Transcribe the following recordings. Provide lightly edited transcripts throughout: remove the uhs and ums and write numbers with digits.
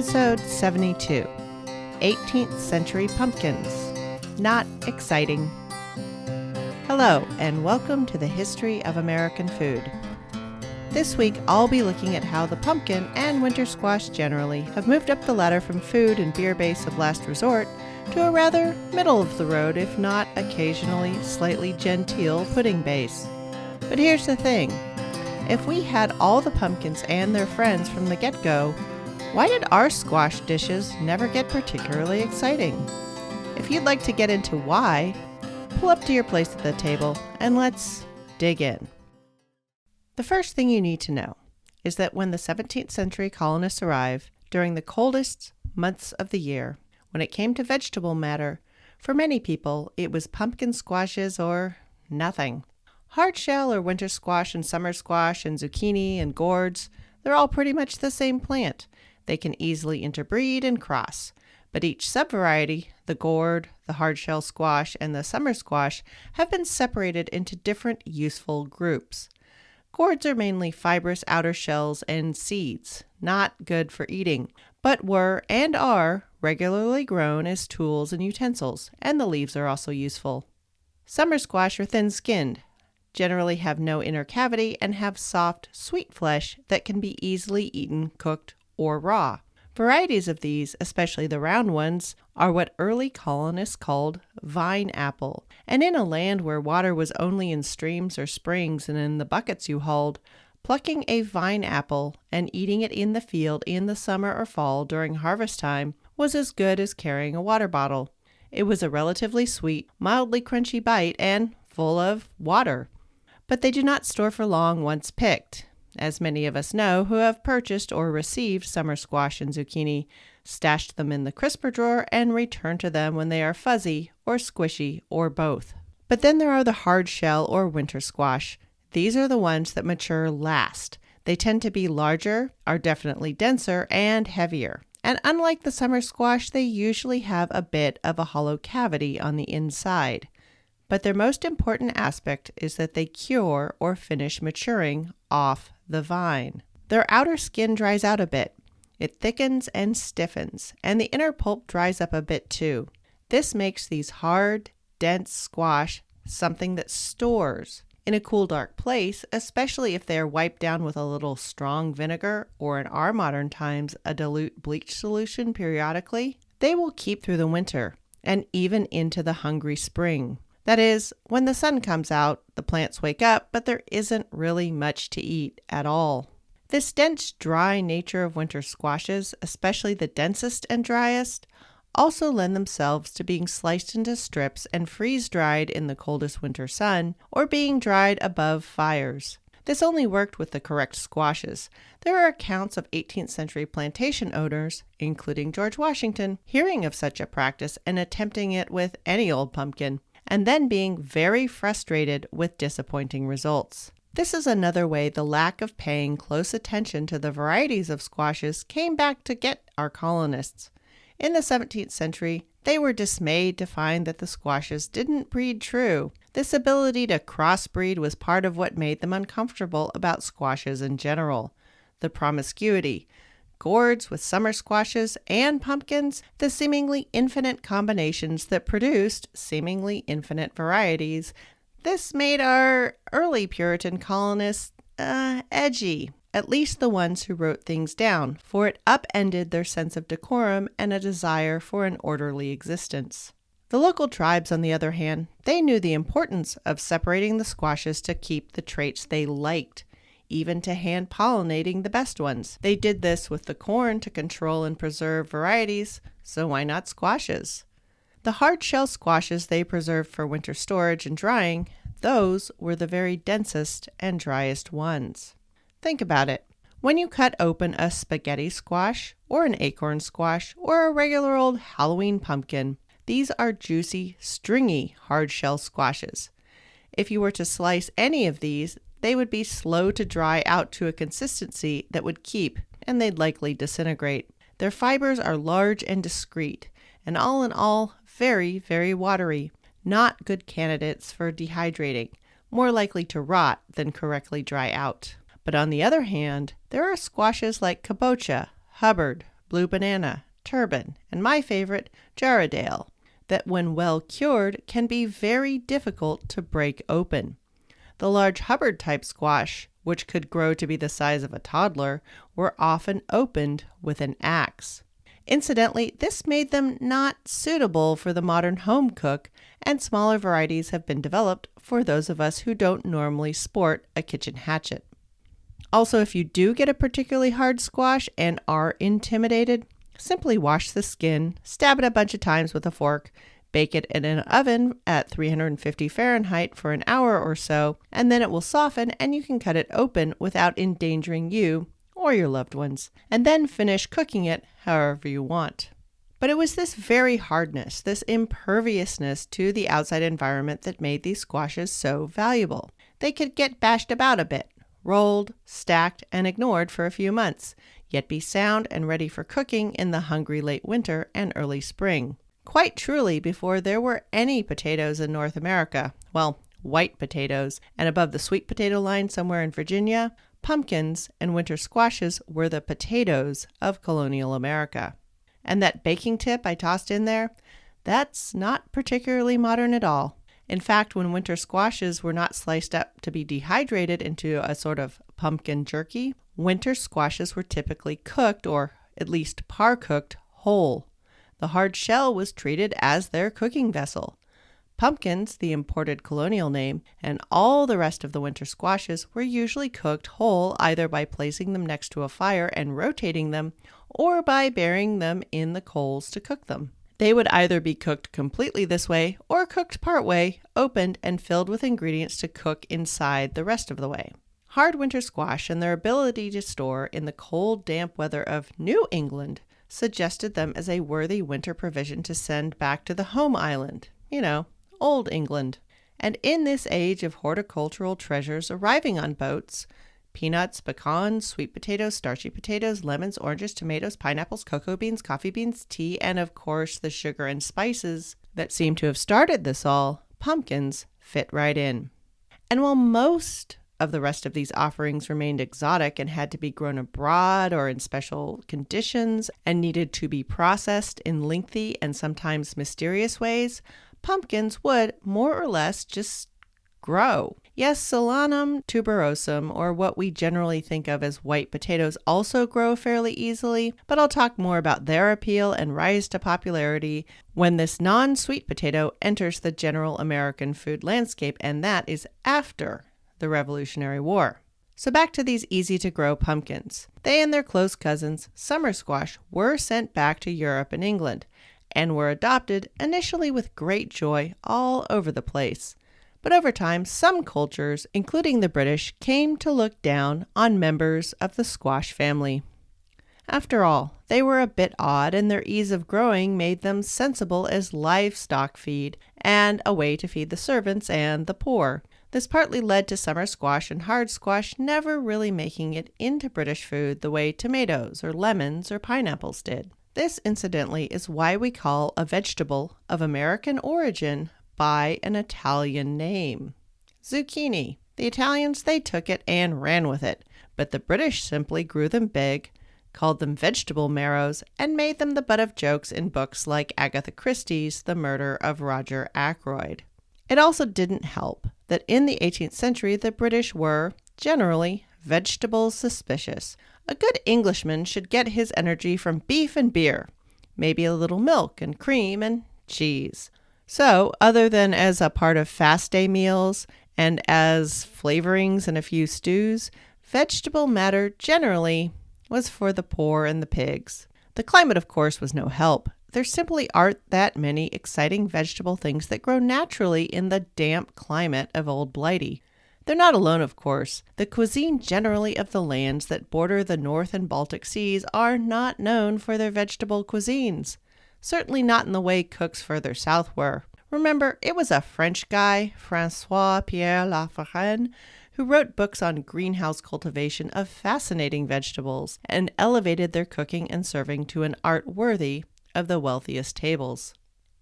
Episode 72, 18th Century Pumpkins. Not exciting. Hello, and welcome to the History of American Food. This week, I'll be looking at how the pumpkin and winter squash generally have moved up the ladder from food and beer base of last resort to a rather middle-of-the-road, if not occasionally slightly genteel pudding base. But here's the thing. If we had all the pumpkins and their friends from the get-go, why did our squash dishes never get particularly exciting? If you'd like to get into why, pull up to your place at the table and let's dig in. The first thing you need to know is that when the 17th century colonists arrived during the coldest months of the year, when it came to vegetable matter, for many people it was pumpkin squashes or nothing. Hardshell or winter squash and summer squash and zucchini and gourds, they're all pretty much the same plant. They can easily interbreed and cross, but each subvariety, the gourd, the hardshell squash, and the summer squash, have been separated into different useful groups. Gourds are mainly fibrous outer shells and seeds, not good for eating, but were and are regularly grown as tools and utensils, and the leaves are also useful. Summer squash are thin-skinned, generally have no inner cavity, and have soft, sweet flesh that can be easily eaten cooked or raw. Varieties of these, especially the round ones, are what early colonists called vine apple. And in a land where water was only in streams or springs and in the buckets you hauled, plucking a vine apple and eating it in the field in the summer or fall during harvest time was as good as carrying a water bottle. It was a relatively sweet, mildly crunchy bite and full of water. But they do not store for long once picked. As many of us know who have purchased or received summer squash and zucchini, stashed them in the crisper drawer and return to them when they are fuzzy or squishy or both. But then there are the hard shell or winter squash. These are the ones that mature last. They tend to be larger, are definitely denser, and heavier. And unlike the summer squash, they usually have a bit of a hollow cavity on the inside. But their most important aspect is that they cure or finish maturing off the vine. Their outer skin dries out a bit. It thickens and stiffens, and the inner pulp dries up a bit too. This makes these hard, dense squash something that stores in a cool, dark place, especially if they are wiped down with a little strong vinegar or in our modern times a dilute bleach solution periodically. They will keep through the winter and even into the hungry spring. That is, when the sun comes out, the plants wake up, but there isn't really much to eat at all. This dense, dry nature of winter squashes, especially the densest and driest, also lend themselves to being sliced into strips and freeze-dried in the coldest winter sun, or being dried above fires. This only worked with the correct squashes. There are accounts of 18th century plantation owners, including George Washington, hearing of such a practice and attempting it with any old pumpkin, and then being very frustrated with disappointing results. This is another way the lack of paying close attention to the varieties of squashes came back to get our colonists. In the 17th century, they were dismayed to find that the squashes didn't breed true. This ability to crossbreed was part of what made them uncomfortable about squashes in general. The promiscuity. Gourds with summer squashes and pumpkins, the seemingly infinite combinations that produced seemingly infinite varieties. This made our early Puritan colonists edgy, at least the ones who wrote things down, for it upended their sense of decorum and a desire for an orderly existence. The local tribes, on the other hand, they knew the importance of separating the squashes to keep the traits they liked, even to hand-pollinating the best ones. They did this with the corn to control and preserve varieties, so why not squashes? The hard-shell squashes they preserved for winter storage and drying, those were the very densest and driest ones. Think about it. When you cut open a spaghetti squash, or an acorn squash, or a regular old Halloween pumpkin, these are juicy, stringy hard-shell squashes. If you were to slice any of these, they would be slow to dry out to a consistency that would keep, and they'd likely disintegrate. Their fibers are large and discreet, and all in all, very, very watery. Not good candidates for dehydrating, more likely to rot than correctly dry out. But on the other hand, there are squashes like kabocha, Hubbard, blue banana, turban, and my favorite, Jarrahdale, that when well cured can be very difficult to break open. The large Hubbard-type squash, which could grow to be the size of a toddler, were often opened with an axe. Incidentally, this made them not suitable for the modern home cook, and smaller varieties have been developed for those of us who don't normally sport a kitchen hatchet. Also, if you do get a particularly hard squash and are intimidated, simply wash the skin, stab it a bunch of times with a fork, bake it in an oven at 350 Fahrenheit for an hour or so, and then it will soften and you can cut it open without endangering you or your loved ones, and then finish cooking it however you want. But it was this very hardness, this imperviousness to the outside environment that made these squashes so valuable. They could get bashed about a bit, rolled, stacked, and ignored for a few months, yet be sound and ready for cooking in the hungry late winter and early spring. Quite truly, before there were any potatoes in North America, well, white potatoes, and above the sweet potato line somewhere in Virginia, pumpkins and winter squashes were the potatoes of colonial America. And that baking tip I tossed in there, that's not particularly modern at all. In fact, when winter squashes were not sliced up to be dehydrated into a sort of pumpkin jerky, winter squashes were typically cooked, or at least par-cooked, whole. The hard shell was treated as their cooking vessel. Pumpkins, the imported colonial name, and all the rest of the winter squashes were usually cooked whole either by placing them next to a fire and rotating them, or by burying them in the coals to cook them. They would either be cooked completely this way or cooked part way, opened and filled with ingredients to cook inside the rest of the way. Hard winter squash and their ability to store in the cold, damp weather of New England suggested them as a worthy winter provision to send back to the home island, Old England. And in this age of horticultural treasures arriving on boats, peanuts, pecans, sweet potatoes, starchy potatoes, lemons, oranges, tomatoes, pineapples, cocoa beans, coffee beans, tea, and of course the sugar and spices that seem to have started this all, pumpkins fit right in. And while most of the rest of these offerings remained exotic and had to be grown abroad or in special conditions and needed to be processed in lengthy and sometimes mysterious ways, pumpkins would more or less just grow. Yes, Solanum tuberosum, or what we generally think of as white potatoes, also grow fairly easily, but I'll talk more about their appeal and rise to popularity when this non-sweet potato enters the general American food landscape, and that is after the Revolutionary War. So back to these easy-to-grow pumpkins. They and their close cousins, summer squash, were sent back to Europe and England, and were adopted initially with great joy all over the place. But over time, some cultures, including the British, came to look down on members of the squash family. After all, they were a bit odd, and their ease of growing made them sensible as livestock feed and a way to feed the servants and the poor. This partly led to summer squash and hard squash never really making it into British food the way tomatoes or lemons or pineapples did. This, incidentally, is why we call a vegetable of American origin by an Italian name. Zucchini. The Italians, they took it and ran with it, but the British simply grew them big, called them vegetable marrows, and made them the butt of jokes in books like Agatha Christie's The Murder of Roger Ackroyd. It also didn't help that in the 18th century the British were, generally, vegetable suspicious. A good Englishman should get his energy from beef and beer, maybe a little milk and cream and cheese. So, other than as a part of fast day meals and as flavorings in a few stews, vegetable matter generally was for the poor and the pigs. The climate, of course, was no help. There simply aren't that many exciting vegetable things that grow naturally in the damp climate of Old Blighty. They're not alone, of course. The cuisine generally of the lands that border the North and Baltic Seas are not known for their vegetable cuisines. Certainly not in the way cooks further south were. Remember, it was a French guy, François-Pierre Laforêt, who wrote books on greenhouse cultivation of fascinating vegetables and elevated their cooking and serving to an art worthy of the wealthiest tables.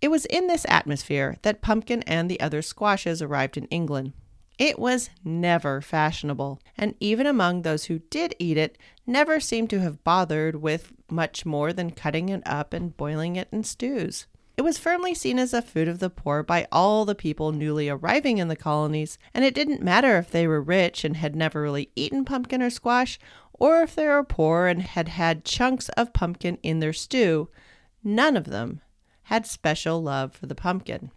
It was in this atmosphere that pumpkin and the other squashes arrived in England. It was never fashionable, and even among those who did eat it, never seemed to have bothered with much more than cutting it up and boiling it in stews. It was firmly seen as a food of the poor by all the people newly arriving in the colonies, and it didn't matter if they were rich and had never really eaten pumpkin or squash, or if they were poor and had had chunks of pumpkin in their stew. None of them had special love for the pumpkin.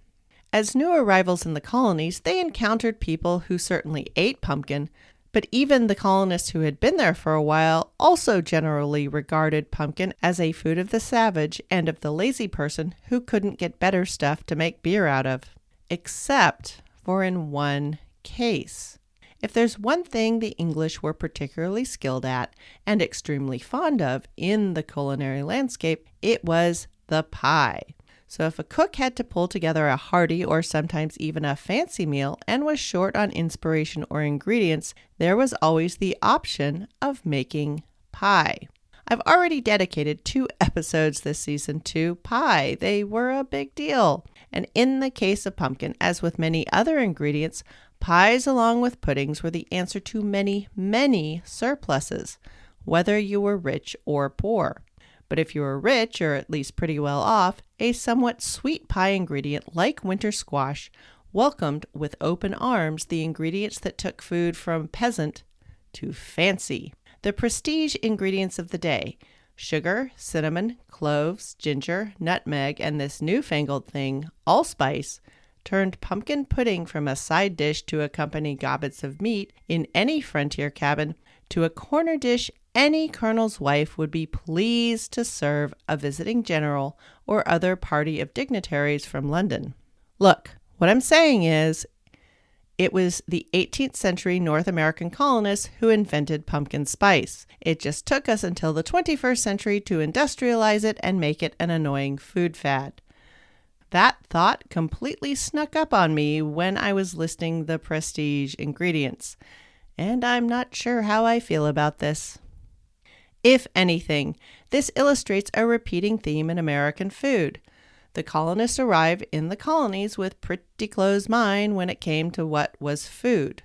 As new arrivals in the colonies, they encountered people who certainly ate pumpkin, but even the colonists who had been there for a while also generally regarded pumpkin as a food of the savage and of the lazy person who couldn't get better stuff to make beer out of. Except for in one case. If there's one thing the English were particularly skilled at and extremely fond of in the culinary landscape, it was the pie. So if a cook had to pull together a hearty or sometimes even a fancy meal and was short on inspiration or ingredients, there was always the option of making pie. I've already dedicated 2 episodes this season to pie. They were a big deal. And in the case of pumpkin, as with many other ingredients, pies along with puddings were the answer to many, many surpluses, whether you were rich or poor. But if you were rich, or at least pretty well off, a somewhat sweet pie ingredient like winter squash welcomed with open arms the ingredients that took food from peasant to fancy. The prestige ingredients of the day: sugar, cinnamon, cloves, ginger, nutmeg, and this newfangled thing, allspice, turned pumpkin pudding from a side dish to accompany gobbets of meat in any frontier cabin to a corner dish any colonel's wife would be pleased to serve a visiting general or other party of dignitaries from London. Look, what I'm saying is, it was the 18th century North American colonists who invented pumpkin spice. It just took us until the 21st century to industrialize it and make it an annoying food fad. That thought completely snuck up on me when I was listing the prestige ingredients, and I'm not sure how I feel about this. If anything, this illustrates a repeating theme in American food. The colonists arrived in the colonies with pretty closed mind when it came to what was food,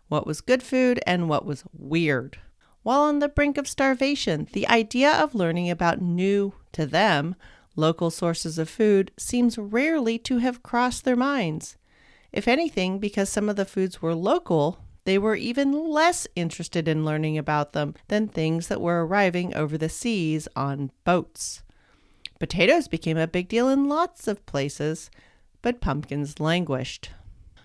what was good food, and what was weird. While on the brink of starvation, the idea of learning about new, to them, local sources of food seems rarely to have crossed their minds. If anything, because some of the foods were local, they were even less interested in learning about them than things that were arriving over the seas on boats. Potatoes became a big deal in lots of places, but pumpkins languished.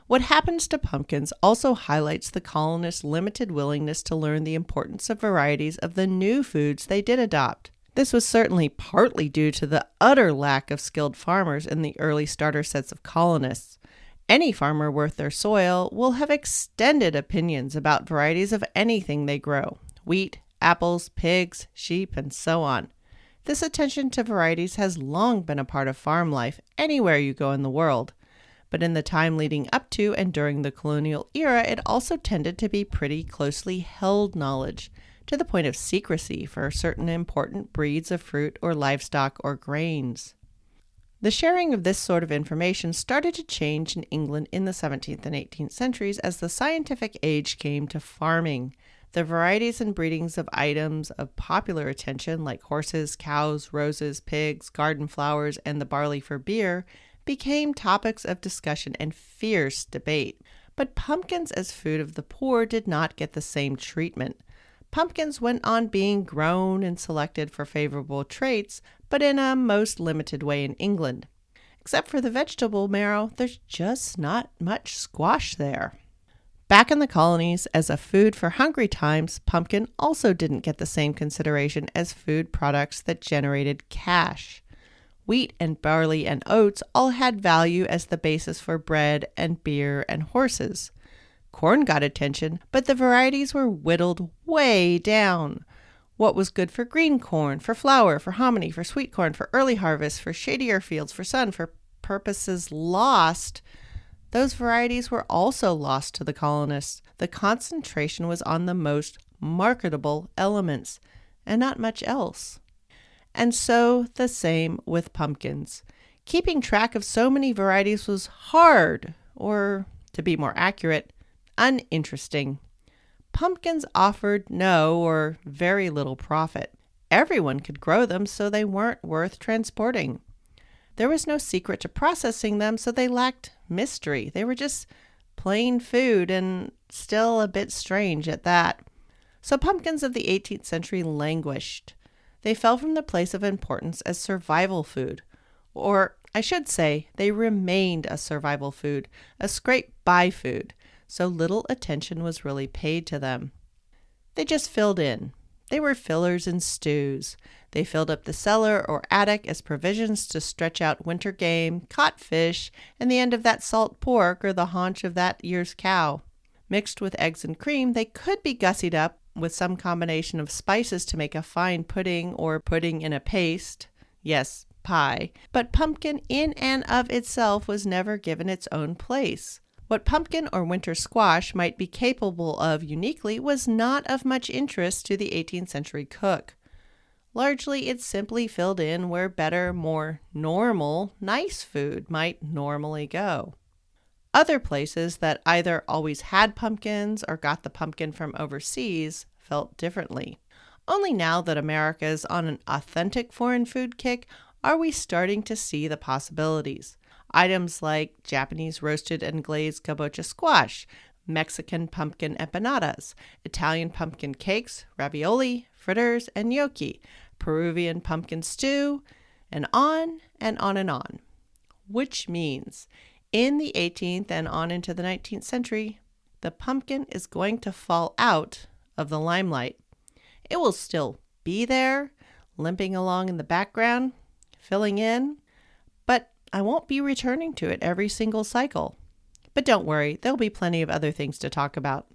What happens to pumpkins also highlights the colonists' limited willingness to learn the importance of varieties of the new foods they did adopt. This was certainly partly due to the utter lack of skilled farmers in the early starter sets of colonists. Any farmer worth their soil will have extended opinions about varieties of anything they grow: wheat, apples, pigs, sheep, and so on. This attention to varieties has long been a part of farm life anywhere you go in the world. But in the time leading up to and during the colonial era, it also tended to be pretty closely held knowledge, to the point of secrecy for certain important breeds of fruit or livestock or grains. The sharing of this sort of information started to change in England in the 17th and 18th centuries as the scientific age came to farming. The varieties and breedings of items of popular attention, like horses, cows, roses, pigs, garden flowers, and the barley for beer, became topics of discussion and fierce debate. But pumpkins as food of the poor did not get the same treatment. Pumpkins went on being grown and selected for favorable traits, but in a most limited way in England. Except for the vegetable marrow, there's just not much squash there. Back in the colonies, as a food for hungry times, pumpkin also didn't get the same consideration as food products that generated cash. Wheat and barley and oats all had value as the basis for bread and beer and horses. Corn got attention, but the varieties were whittled way down. What was good for green corn, for flour, for hominy, for sweet corn, for early harvest, for shadier fields, for sun, for purposes lost, those varieties were also lost to the colonists. The concentration was on the most marketable elements, and not much else. And so the same with pumpkins. Keeping track of so many varieties was hard, or, to be more accurate, uninteresting. Pumpkins offered no or very little profit. Everyone could grow them, so they weren't worth transporting. There was no secret to processing them, so they lacked mystery. They were just plain food, and still a bit strange at that. So pumpkins of the 18th century languished. They fell from the place of importance as survival food. Or, I should say, they remained a survival food, a scrape-by food, so little attention was really paid to them. They just filled in. They were fillers in stews. They filled up the cellar or attic as provisions to stretch out winter game, caught fish, and the end of that salt pork or the haunch of that year's cow. Mixed with eggs and cream, they could be gussied up with some combination of spices to make a fine pudding or pudding in a paste. Yes, pie. But pumpkin in and of itself was never given its own place. What pumpkin or winter squash might be capable of uniquely was not of much interest to the 18th century cook. Largely, it simply filled in where better, more normal, nice food might normally go. Other places that either always had pumpkins or got the pumpkin from overseas felt differently. Only now that America is on an authentic foreign food kick are we starting to see the possibilities. Items like Japanese roasted and glazed kabocha squash, Mexican pumpkin empanadas, Italian pumpkin cakes, ravioli, fritters, and gnocchi, Peruvian pumpkin stew, and on and on and on. Which means, in the 18th and on into the 19th century, the pumpkin is going to fall out of the limelight. It will still be there, limping along in the background, filling in, but I won't be returning to it every single cycle. But don't worry, there'll be plenty of other things to talk about.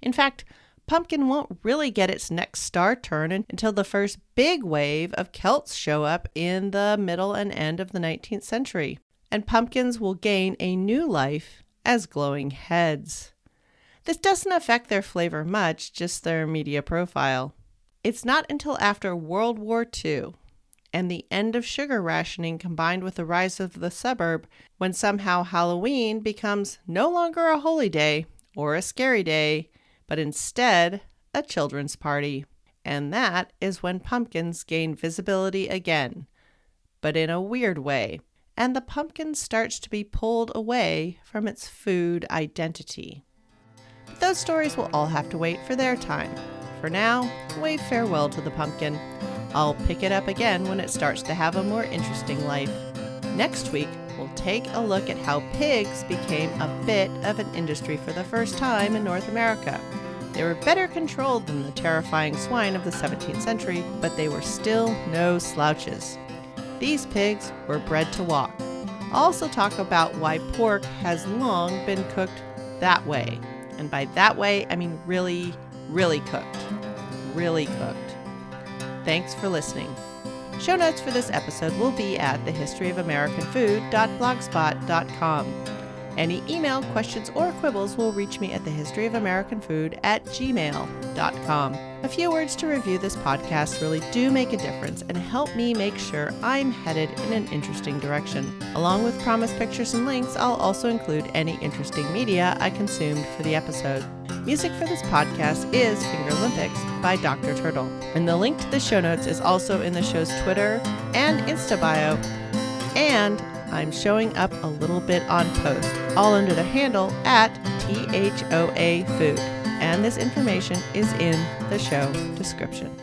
In fact, pumpkin won't really get its next star turn until the first big wave of Celts show up in the middle and end of the 19th century, and pumpkins will gain a new life as glowing heads. This doesn't affect their flavor much, just their media profile. It's not until after World War II and the end of sugar rationing combined with the rise of the suburb when somehow Halloween becomes no longer a holy day or a scary day, but instead a children's party. And that is when pumpkins gain visibility again, but in a weird way, and the pumpkin starts to be pulled away from its food identity. But those stories will all have to wait for their time. For now, wave farewell to the pumpkin. I'll pick it up again when it starts to have a more interesting life. Next week, we'll take a look at how pigs became a bit of an industry for the first time in North America. They were better controlled than the terrifying swine of the 17th century, but they were still no slouches. These pigs were bred to walk. I'll also talk about why pork has long been cooked that way. And by that way, I mean really, really cooked. Really cooked. Thanks for listening. Show notes for this episode will be at thehistoryofamericanfood.blogspot.com. Any email, questions, or quibbles will reach me at thehistoryofamericanfood@gmail.com. A few words to review this podcast really do make a difference and help me make sure I'm headed in an interesting direction. Along with promised pictures and links, I'll also include any interesting media I consumed for the episode. Music for this podcast is Fingerlympics by Dr. Turtle. And the link to the show notes is also in the show's Twitter and Insta bio. And I'm showing up a little bit on post, all under the handle @THOA Food. And this information is in the show description.